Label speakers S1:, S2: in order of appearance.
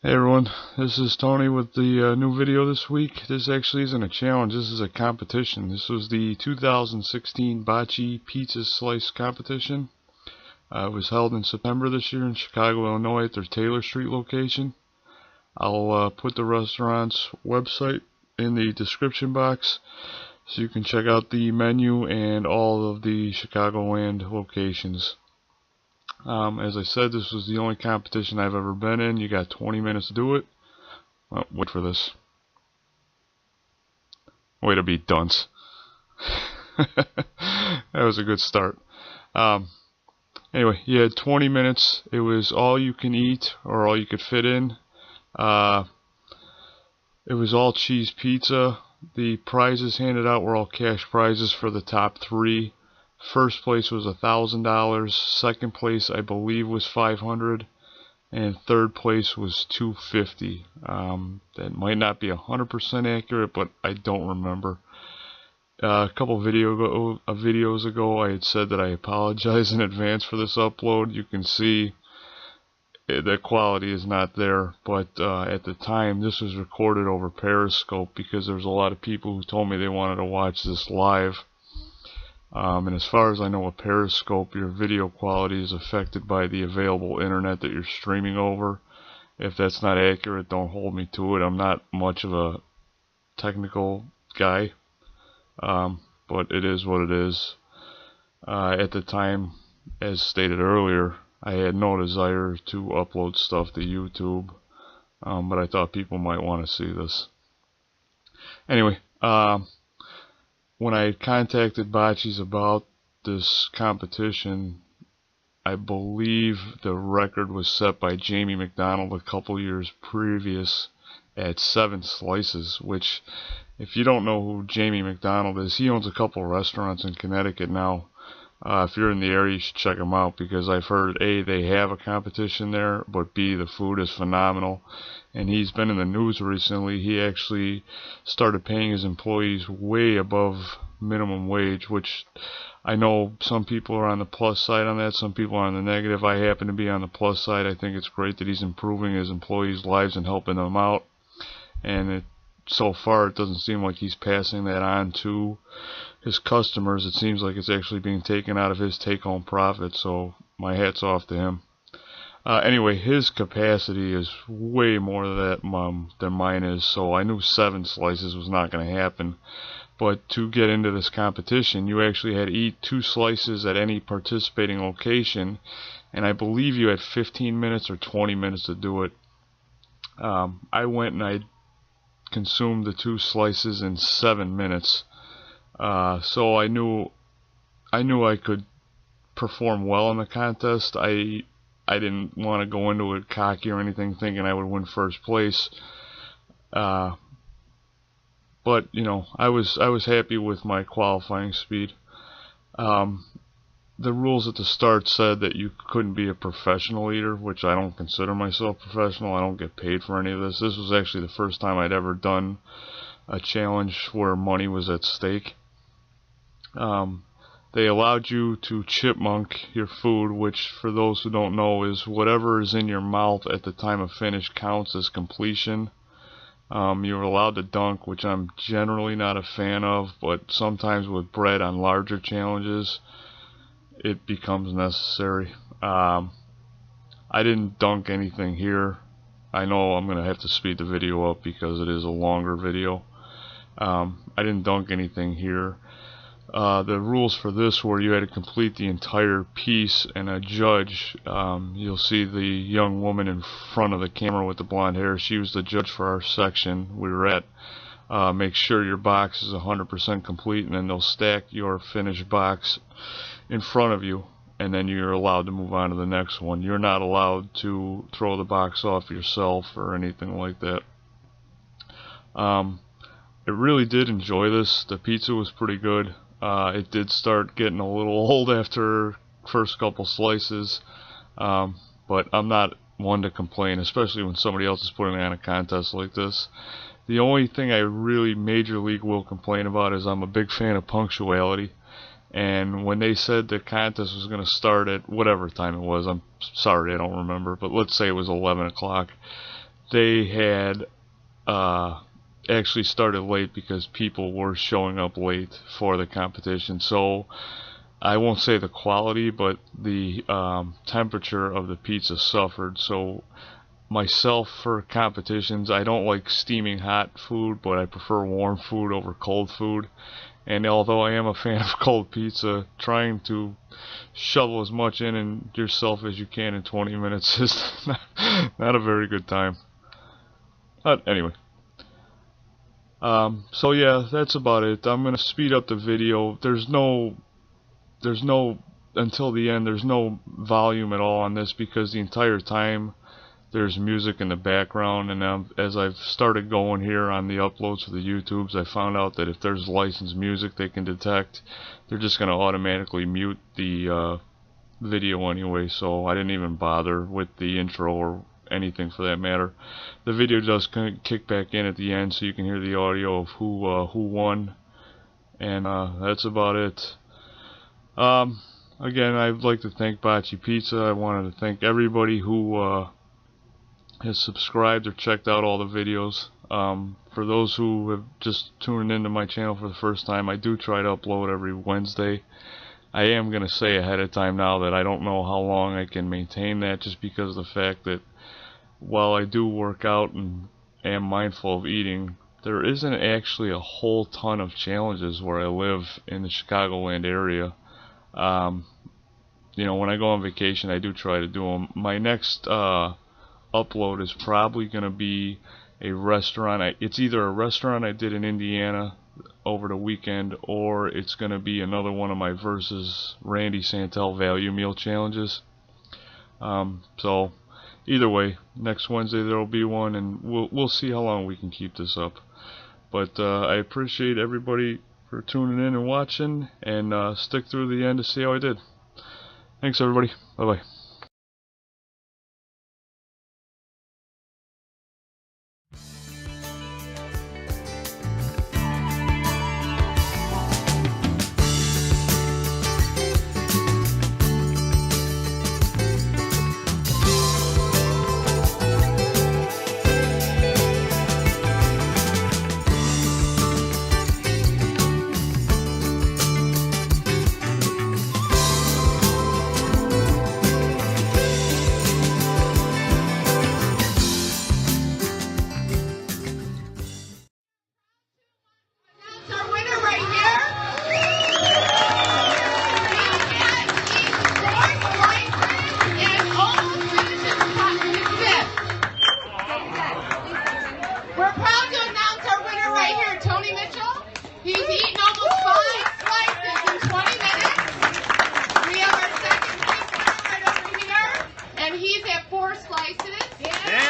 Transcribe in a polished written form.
S1: Hey everyone, this is Tony with the new video this week. This actually isn't a challenge, this is a competition. This was the 2016 Bacci Pizza Slice Competition. It was held in September this year in Chicago, Illinois at their Taylor Street location. I'll put the restaurant's website in the description box so you can check out the menu and all of the Chicagoland locations. As I said, this was the only competition I've ever been in. You got 20 minutes to do it. Well, wait for this. Way to be dunce. That was a good start. Anyway, you had 20 minutes. It was all you can eat or all you could fit in. It was all cheese pizza. The prizes handed out were all cash prizes for the top three. First place was $1,000. Second place, I believe, was $500, and third place was $250. That might not be 100% accurate, but I don't remember. A couple videos ago, I had said that I apologize in advance for this upload. You can see the quality is not there, but at the time, this was recorded over Periscope because there was a lot of people who told me they wanted to watch this live. And as far as I know, with Periscope, your video quality is affected by the available internet that you're streaming over. If that's not accurate, don't hold me to it. I'm not much of a technical guy, but it is what it is. At the time, as stated earlier, I had no desire to upload stuff to YouTube, but I thought people might want to see this. Anyway, when I contacted Bacci's about this competition, I believe the record was set by Jamie McDonald a couple years previous at 7 slices, which, if you don't know who Jamie McDonald is, he owns a couple restaurants in Connecticut now. If you're in the area, you should check them out, because I've heard A, they have a competition there, but B, the food is phenomenal. And he's been in the news recently. He actually started paying his employees way above minimum wage, which I know some people are on the plus side on that, some people are on the negative. I happen to be on the plus side. I think it's great that he's improving his employees' lives and helping them out. And so far, it doesn't seem like he's passing that on to his customers. It seems like it's actually being taken out of his take-home profit, so my hat's off to him. Anyway, his capacity is way more than mine is, so I knew 7 slices was not going to happen. But to get into this competition, you actually had to eat 2 slices at any participating location, and I believe you had 15 minutes or 20 minutes to do it. I went and I consumed the 2 slices in 7 minutes. So I knew I could perform well in the contest. I didn't want to go into it cocky or anything, thinking I would win first place. But you know, I was happy with my qualifying speed. The rules at the start said that you couldn't be a professional eater, which I don't consider myself professional. I don't get paid for any of this. This was actually the first time I'd ever done a challenge where money was at stake. They allowed you to chipmunk your food, which, for those who don't know, is whatever is in your mouth at the time of finish counts as completion. You were allowed to dunk, which I'm generally not a fan of, but sometimes with bread on larger challenges, it becomes necessary. I didn't dunk anything here. I know I'm going to have to speed the video up because it is a longer video. I didn't dunk anything here. The rules for this were you had to complete the entire piece, and a judge, you'll see the young woman in front of the camera with the blonde hair, she was the judge for our section we were at. Make sure your box is 100% complete, and then they'll stack your finished box in front of you, and then you're allowed to move on to the next one. You're not allowed to throw the box off yourself or anything like that. I really did enjoy this. The pizza was pretty good. It did start getting a little old after first couple slices, but I'm not one to complain, especially when somebody else is putting on a contest like this. The only thing I really major league will complain about is I'm a big fan of punctuality, and when they said the contest was going to start at whatever time it was, I'm sorry I don't remember, but let's say it was 11 o'clock. they had actually started late because people were showing up late for the competition. So I won't say the quality, but the temperature of the pizza suffered. So myself, for competitions, I don't like steaming hot food, but I prefer warm food over cold food. And although I am a fan of cold pizza, trying to shovel as much in yourself as you can in 20 minutes is not a very good time. But anyway. So yeah, that's about it. I'm gonna speed up the video. There's no until the end, there's no volume at all on this because the entire time there's music in the background. And as I've started going here on the uploads for the YouTubes, I found out that if there's licensed music they can detect, they're just gonna automatically mute the video anyway. So I didn't even bother with the intro or anything for that matter. The video does kick back in at the end, so you can hear the audio of who won, and that's about it. Again, I'd like to thank Bacci Pizza. I wanted to thank everybody who has subscribed or checked out all the videos. For those who have just tuned into my channel for the first time, I do try to upload every Wednesday. I am going to say ahead of time now that I don't know how long I can maintain that, just because of the fact that while I do work out and am mindful of eating, there isn't actually a whole ton of challenges where I live in the Chicagoland area. You know, when I go on vacation, I do try to do them. My next upload is probably going to be a restaurant. It's either a restaurant I did in Indiana over the weekend, or it's going to be another one of my versus Randy Santel value meal challenges. So either way, next Wednesday there will be one, and we'll see how long we can keep this up. But I appreciate everybody for tuning in and watching, and stick through the end to see how I did. Thanks everybody. Bye bye.
S2: Slices. Yeah.